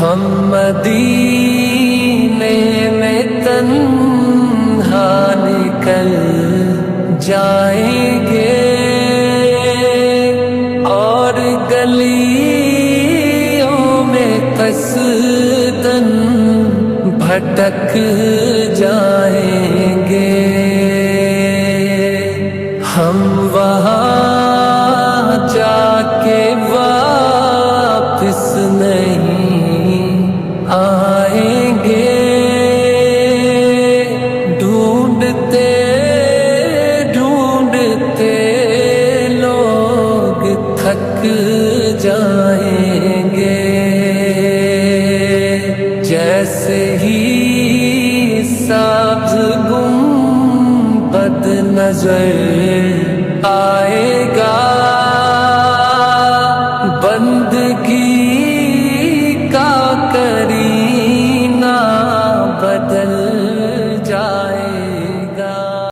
ہم مدینے میں تنہا نکل جائیں گے اور گلیوں میں قصداً بھٹک جائیں گے. ہم وہاں جا کے واپس نہیں آئیں گے. ڈھونڈتے ڈھونڈتے لوگ تھک جائیں گے. جیسے ہی سبز گنبد نظر آئے گا